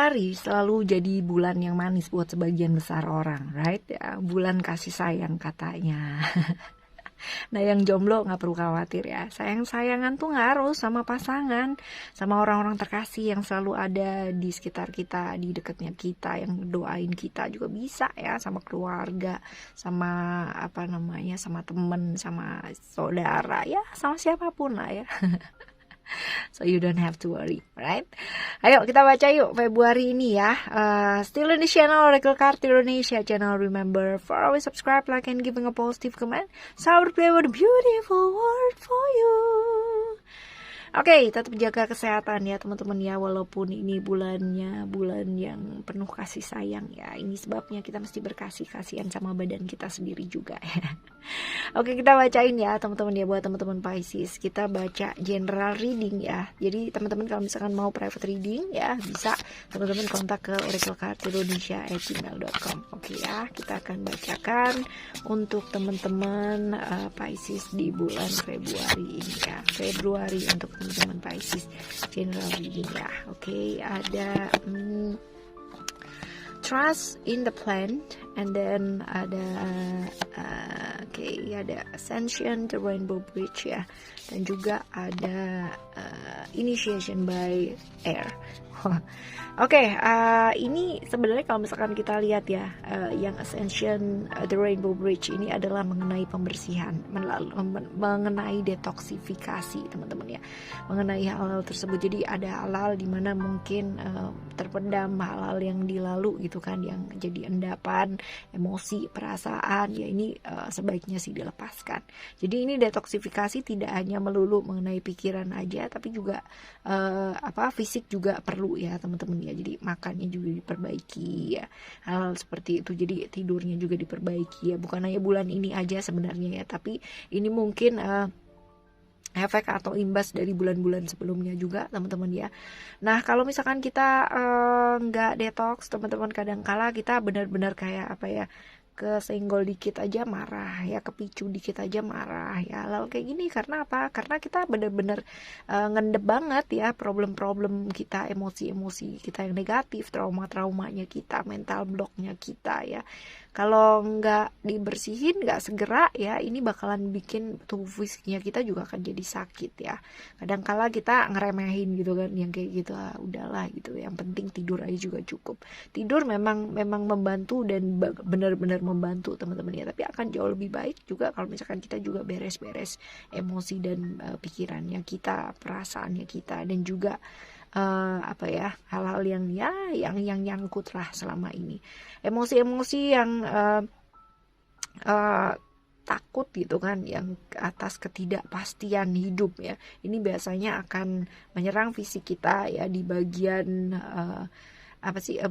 Februari selalu jadi bulan yang manis buat sebagian besar orang, right? Ya, bulan kasih sayang katanya. Nah, yang jomblo nggak perlu khawatir ya. Sayang-sayangan tuh nggak harus sama pasangan, sama orang-orang terkasih yang selalu ada di sekitar kita, di dekatnya kita, yang doain kita juga bisa ya, sama keluarga, sama sama temen, sama saudara ya, sama siapapun lah ya. So you don't have to worry, right? Ayo kita baca yuk Februari ini ya. Still in the channel Oracle Card Indonesia channel. Remember for always subscribe, like, and giving a positive comment. So I will play with a beautiful word for you. Oke, tetap jaga kesehatan ya teman-teman ya, walaupun ini bulan yang penuh kasih sayang ya. Ini sebabnya kita mesti berkasih-kasihan sama badan kita sendiri juga ya. Oke, kita bacain ya teman-teman ya, buat teman-teman Pisces. Kita baca general reading ya. Jadi teman-teman kalau misalkan mau private reading ya, bisa teman-teman kontak ke oraclecardindonesia@gmail.com. Oke ya, kita akan bacakan untuk teman-teman Pisces di bulan Februari ini ya. Februari untuk teman-teman Pisces general reading ya. Oke, ada trust in the plan, and then ada ada ascension, the rainbow bridge ya, dan juga ada initiation by air. Ini sebenarnya kalau misalkan kita lihat ya, yang ascension, the rainbow bridge ini adalah mengenai pembersihan, mengenai detoksifikasi teman-teman ya, mengenai hal-hal tersebut. Jadi ada hal-hal dimana mungkin terpendam, hal-hal yang dilalu gitu kan, yang jadi endapan emosi, perasaan ya, ini sebaiknya sih dilepaskan. Jadi ini detoksifikasi tidak hanya melulu mengenai pikiran aja, tapi juga fisik juga perlu ya teman-teman ya. Jadi makannya juga diperbaiki ya, hal seperti itu. Jadi tidurnya juga diperbaiki ya, bukan hanya bulan ini aja sebenarnya ya, tapi ini mungkin efek atau imbas dari bulan-bulan sebelumnya juga teman-teman ya. Nah, kalau misalkan kita nggak detox teman-teman, kadang-kala kita benar-benar kayak kesenggol dikit aja marah ya, kepicu dikit aja marah ya, lalu kayak gini karena apa? Karena kita benar-benar ngendep banget ya problem-problem kita, emosi-emosi kita yang negatif, trauma-traumanya kita, mental blocknya kita ya. Kalau nggak dibersihin, nggak segera ya, ini bakalan bikin tubuh fisiknya kita juga akan jadi sakit ya. Kadang-kala kita ngeremehin gitu kan, yang kayak gitu, udahlah gitu, yang penting tidur aja juga cukup. Tidur memang membantu dan benar-benar membantu teman-teman ya, tapi akan jauh lebih baik juga kalau misalkan kita juga beres-beres emosi dan pikirannya kita, perasaannya kita, dan juga hal-hal yang nyangkut lah selama ini, emosi-emosi yang takut gitu kan, yang atas ketidakpastian hidup ya, ini biasanya akan menyerang fisik kita ya, di bagian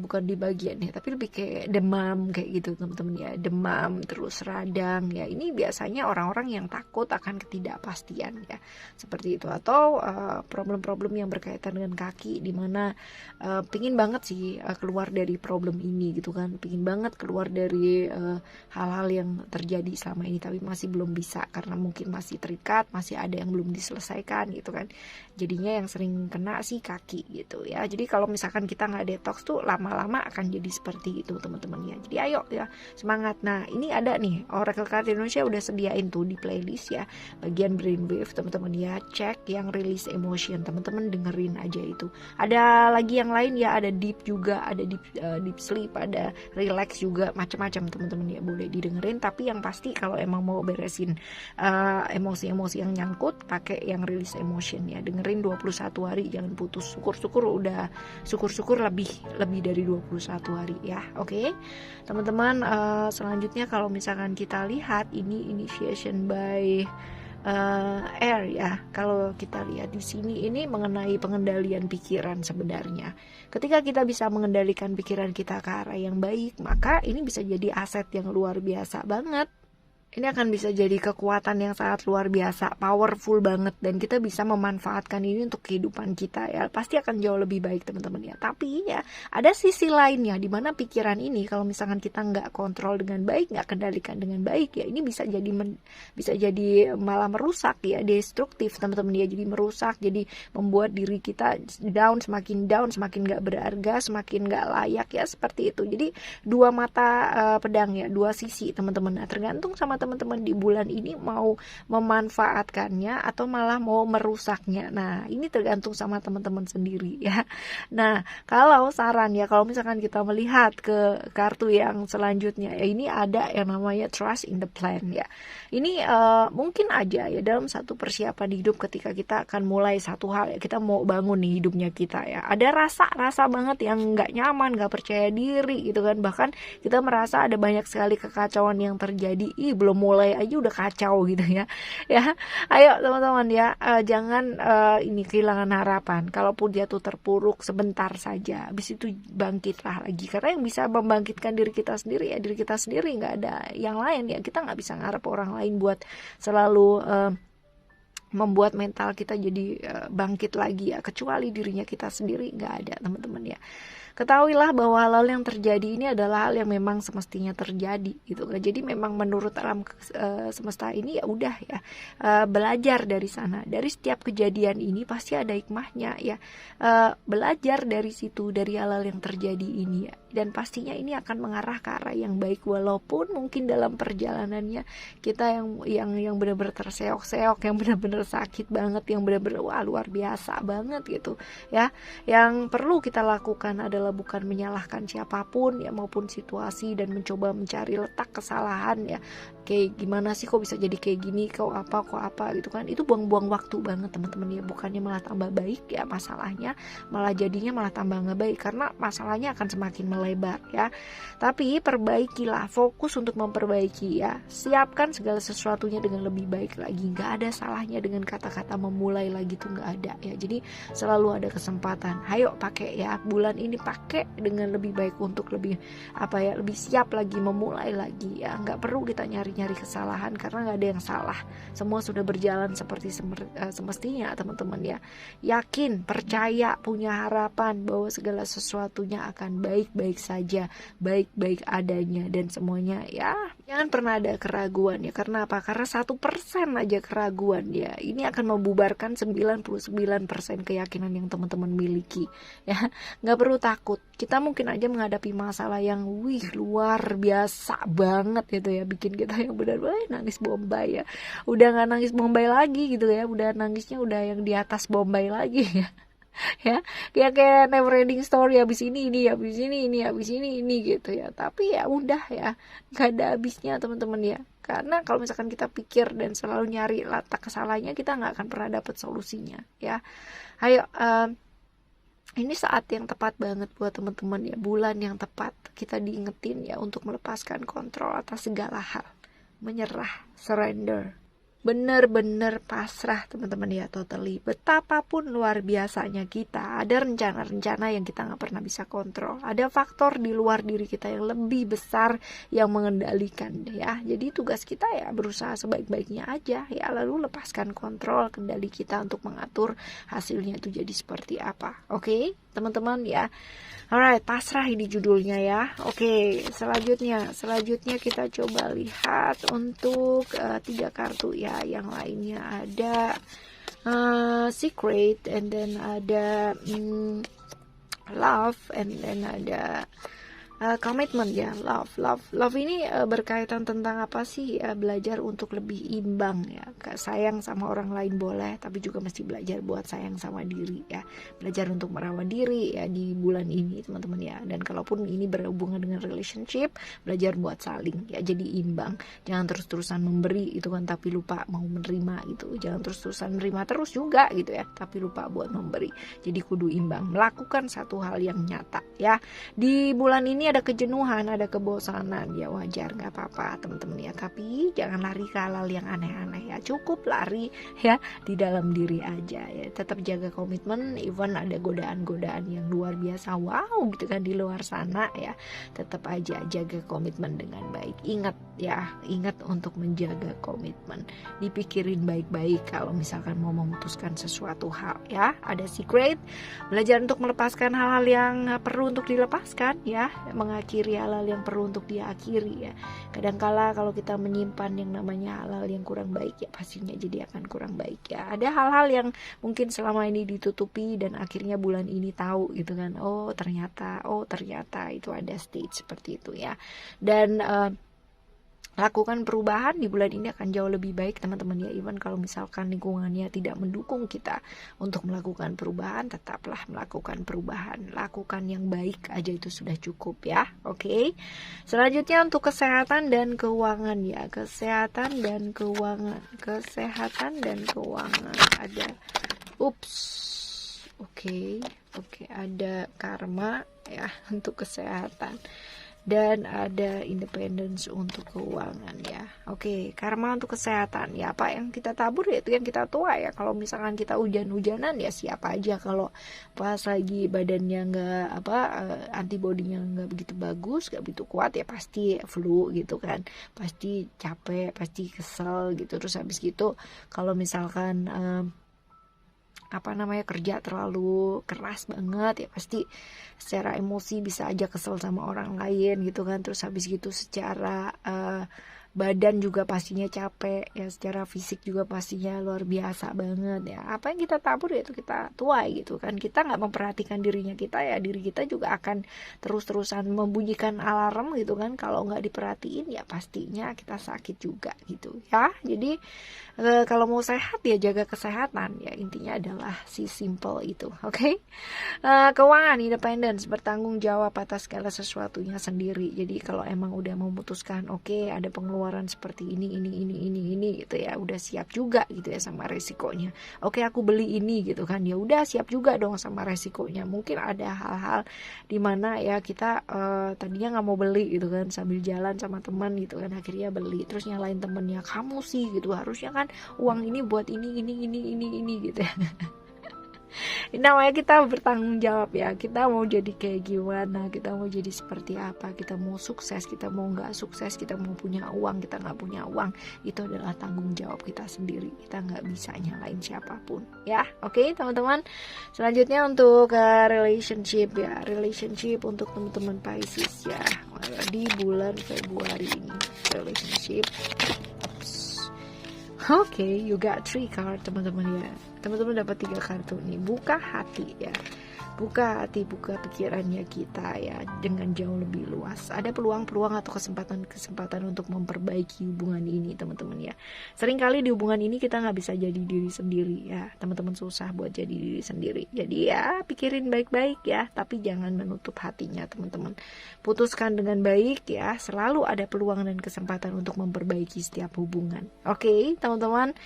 bukan di bagian ya, tapi lebih kayak demam kayak gitu teman-teman ya, demam terus radang ya. Ini biasanya orang-orang yang takut akan ketidakpastian ya, seperti itu. Atau problem-problem yang berkaitan dengan kaki, dimana pingin banget sih keluar dari problem ini gitu kan, pingin banget keluar dari hal-hal yang terjadi selama ini, tapi masih belum bisa karena mungkin masih terikat, masih ada yang belum diselesaikan gitu kan. Jadinya yang sering kena sih kaki gitu ya. Jadi kalau misalkan kita nggak detox tuh lama-lama akan jadi seperti itu teman-teman ya. Jadi ayo ya, semangat. Nah, ini ada nih Oracle Card Indonesia udah sediain tuh di playlist ya, bagian brainwave teman-teman ya. Cek yang release emotion, teman-teman dengerin aja itu. Ada lagi yang lain ya, ada deep juga, ada deep sleep, ada relax juga, macam-macam teman-teman ya, boleh didengerin. Tapi yang pasti kalau emang mau beresin emosi-emosi yang nyangkut, pakai yang release emotion ya. Dengerin 21 hari, jangan putus. Syukur-syukur lebih dari 21 hari ya. Oke. Teman-teman, selanjutnya kalau misalkan kita lihat ini initiation by air ya. Kalau kita lihat di sini, ini mengenai pengendalian pikiran sebenarnya. Ketika kita bisa mengendalikan pikiran kita ke arah yang baik, maka ini bisa jadi aset yang luar biasa banget Ini akan bisa jadi kekuatan yang sangat luar biasa, powerful banget, dan kita bisa memanfaatkan ini untuk kehidupan kita ya. Pasti akan jauh lebih baik teman-teman ya. Tapi ya ada sisi lainnya, di mana pikiran ini kalau misalkan kita nggak kontrol dengan baik, nggak kendalikan dengan baik ya, ini bisa jadi malah merusak ya, destruktif teman-teman ya. Jadi merusak, jadi membuat diri kita down, semakin nggak berharga, semakin nggak layak ya, seperti itu. Jadi dua mata pedang ya, dua sisi teman-teman. Nah, tergantung sama teman-teman di bulan ini mau memanfaatkannya atau malah mau merusaknya. Nah, ini tergantung sama teman-teman sendiri ya. Nah, kalau saran ya, kalau misalkan kita melihat ke kartu yang selanjutnya ya, ini ada yang namanya trust in the plan ya. Ini mungkin aja ya dalam satu persiapan hidup, ketika kita akan mulai satu hal ya, kita mau bangun nih hidupnya kita ya, ada rasa banget yang nggak nyaman, nggak percaya diri gitu kan, bahkan kita merasa ada banyak sekali kekacauan yang terjadi. Belum mulai aja udah kacau gitu ya. Ya, ayo teman-teman ya, jangan ini kehilangan harapan. Kalaupun jatuh terpuruk sebentar saja, habis itu bangkitlah lagi, karena yang bisa membangkitkan diri kita sendiri ya diri kita sendiri, nggak ada yang lain ya. Kita nggak bisa ngarep orang lain buat selalu membuat mental kita jadi bangkit lagi ya, kecuali dirinya kita sendiri. Nggak ada teman-teman ya. Ketahuilah bahwa hal-hal yang terjadi ini adalah hal yang memang semestinya terjadi gitu kan. Jadi memang menurut alam semesta ini ya udah ya, belajar dari sana. Dari setiap kejadian ini pasti ada hikmahnya ya. Belajar dari situ, dari hal-hal yang terjadi ini ya, dan pastinya ini akan mengarah ke arah yang baik, walaupun mungkin dalam perjalanannya kita yang benar-benar terseok-seok, yang benar-benar sakit banget, yang benar-benar wah luar biasa banget gitu ya. Yang perlu kita lakukan adalah bukan menyalahkan siapapun ya maupun situasi, dan mencoba mencari letak kesalahan ya. Kayak gimana sih kok bisa jadi kayak gini, kok apa gitu kan. Itu buang-buang waktu banget teman-teman ya. Bukannya malah tambah baik ya masalahnya, malah jadinya malah tambah nggak baik, karena masalahnya akan semakin melebar ya. Tapi perbaikilah, fokus untuk memperbaiki ya. Siapkan segala sesuatunya dengan lebih baik lagi. Nggak ada salahnya dengan kata-kata memulai lagi, tuh nggak ada ya. Jadi selalu ada kesempatan. Ayo pakai ya, bulan ini pakai dengan lebih baik untuk lebih lebih siap lagi, memulai lagi ya. Nggak perlu kita nyari kesalahan, karena nggak ada yang salah. Semua sudah berjalan seperti semestinya teman-teman ya. Yakin, percaya, punya harapan bahwa segala sesuatunya akan baik-baik saja, baik-baik adanya, dan semuanya ya jangan pernah ada keraguan ya. Karena apa? Karena 1% aja keraguan ya, ini akan membubarkan 99% keyakinan yang teman-teman miliki ya. Nggak perlu takut. Kita mungkin aja menghadapi masalah yang luar biasa banget gitu ya, bikin kita yang benar-benar nangis bombay ya. Udah nggak nangis bombay lagi gitu ya, udah nangisnya udah yang di atas bombay lagi ya. Ya kayak never ending story, habis ini habis ini gitu ya. Tapi ya udah ya, nggak ada habisnya teman-teman ya. Karena kalau misalkan kita pikir dan selalu nyari letak kesalahannya, kita nggak akan pernah dapat solusinya ya. Ayo, ini saat yang tepat banget buat teman-teman ya, bulan yang tepat kita diingetin ya untuk melepaskan kontrol atas segala hal, menyerah, surrender, bener-bener pasrah teman-teman ya, totally. Betapapun luar biasanya kita, ada rencana-rencana yang kita nggak pernah bisa kontrol, ada faktor di luar diri kita yang lebih besar yang mengendalikan ya. Jadi tugas kita ya berusaha sebaik-baiknya aja ya, lalu lepaskan kontrol kendali kita untuk mengatur hasilnya itu jadi seperti apa. Oke, teman-teman ya. Alright, pasrah ini judulnya ya. Oke, selanjutnya kita coba lihat untuk 3 kartu ya. Yang lainnya ada secret, and then ada love, and then ada commitment ya. Love ini berkaitan tentang apa sih? Belajar untuk lebih imbang ya. Sayang sama orang lain boleh, tapi juga mesti belajar buat sayang sama diri ya. Belajar untuk merawat diri ya di bulan ini teman-teman ya. Dan kalaupun ini berhubungan dengan relationship, belajar buat saling ya, jadi imbang. Jangan terus-terusan memberi itu kan, tapi lupa mau menerima gitu. Jangan terus-terusan menerima terus juga gitu ya, tapi lupa buat memberi. Jadi kudu imbang, melakukan satu hal yang nyata ya. Di bulan ini ada kejenuhan, ada kebosanan ya, wajar, nggak apa-apa teman-teman ya. Tapi jangan lari ke hal-hal yang aneh-aneh ya, cukup lari ya di dalam diri aja ya. Tetap jaga komitmen, even ada godaan-godaan yang luar biasa wow gitu kan di luar sana ya, tetap aja jaga komitmen dengan baik. Ingat, ya, ingat untuk menjaga komitmen. Dipikirin baik-baik kalau misalkan mau memutuskan sesuatu hal ya. Ada secret, belajar untuk melepaskan hal-hal yang perlu untuk dilepaskan ya, mengakhiri hal-hal yang perlu untuk diakhiri ya. Kadangkala kalau kita menyimpan yang namanya hal-hal yang kurang baik ya, pastinya jadi akan kurang baik ya. Ada hal-hal yang mungkin selama ini ditutupi dan akhirnya bulan ini tahu gitu kan, oh ternyata itu ada stage seperti itu ya. Dan lakukan perubahan di bulan ini akan jauh lebih baik teman-teman ya. Even kalau misalkan lingkungannya tidak mendukung kita untuk melakukan perubahan, tetaplah melakukan perubahan. Lakukan yang baik aja itu sudah cukup ya. Oke. Selanjutnya untuk kesehatan dan keuangan ya. Kesehatan dan keuangan ada Oke, ada karma ya untuk kesehatan. Dan ada independence untuk keuangan ya. Oke, karma untuk kesehatan ya, apa yang kita tabur ya itu yang kita tuai ya. Kalau misalkan kita hujan-hujanan ya siapa aja kalau pas lagi badannya nggak antibodinya nggak begitu bagus, nggak begitu kuat ya pasti flu gitu kan, pasti capek, pasti kesel gitu. Terus habis gitu kalau misalkan kerja terlalu keras banget ya pasti secara emosi bisa aja kesel sama orang lain gitu kan. Terus habis gitu secara badan juga pastinya capek ya, secara fisik juga pastinya luar biasa banget ya. Apa yang kita tabur ya itu kita tuai gitu kan. Kita nggak memperhatikan dirinya kita ya, diri kita juga akan terus-terusan membunyikan alarm gitu kan. Kalau nggak diperhatiin ya pastinya kita sakit juga gitu ya. Jadi kalau mau sehat ya jaga kesehatan ya, intinya adalah si simple itu. Oke. Keuangan, independence, bertanggung jawab atas segala sesuatunya sendiri. Jadi kalau emang udah memutuskan oke, ada pengeluaran seperti ini gitu ya, udah siap juga gitu ya sama resikonya. Oke, aku beli ini gitu kan, ya udah siap juga dong sama resikonya. Mungkin ada hal-hal dimana ya kita tadinya nggak mau beli gitu kan, sambil jalan sama teman gitu kan akhirnya beli, terus nyalain temennya, kamu sih gitu, harusnya kan uang ini buat ini gitu ya. Namanya kita bertanggung jawab ya, kita mau jadi kayak gimana, kita mau jadi seperti apa, kita mau sukses, kita mau nggak sukses, kita mau punya uang, kita nggak punya uang, itu adalah tanggung jawab kita sendiri. Kita nggak bisa nyalain siapapun ya. Oke teman-teman, selanjutnya untuk relationship ya, relationship untuk teman-teman Pisces ya di bulan Februari ini. Relationship, oke, you got 3 card teman-teman ya. Teman-teman dapat 3 kartu nih. Buka hati ya. Buka hati, buka pikirannya kita ya dengan jauh lebih luas. Ada peluang-peluang atau kesempatan untuk memperbaiki hubungan ini teman-teman ya. Seringkali di hubungan ini kita nggak bisa jadi diri sendiri ya. Teman-teman susah buat jadi diri sendiri. Jadi ya pikirin baik-baik ya. Tapi jangan menutup hatinya teman-teman. Putuskan dengan baik ya. Selalu ada peluang dan kesempatan untuk memperbaiki setiap hubungan. Oke, teman-teman.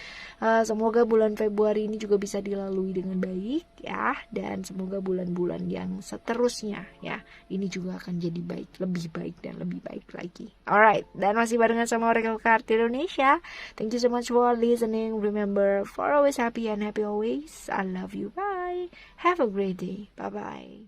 Semoga bulan Februari ini juga bisa dilalui dengan baik ya. Dan semoga bulan-bulan yang seterusnya ya ini juga akan jadi baik, lebih baik dan lebih baik lagi. Alright, dan masih barengan sama Oracle Card Indonesia. Thank you so much for listening. Remember, for always happy and happy always. I love you. Bye. Have a great day. Bye bye.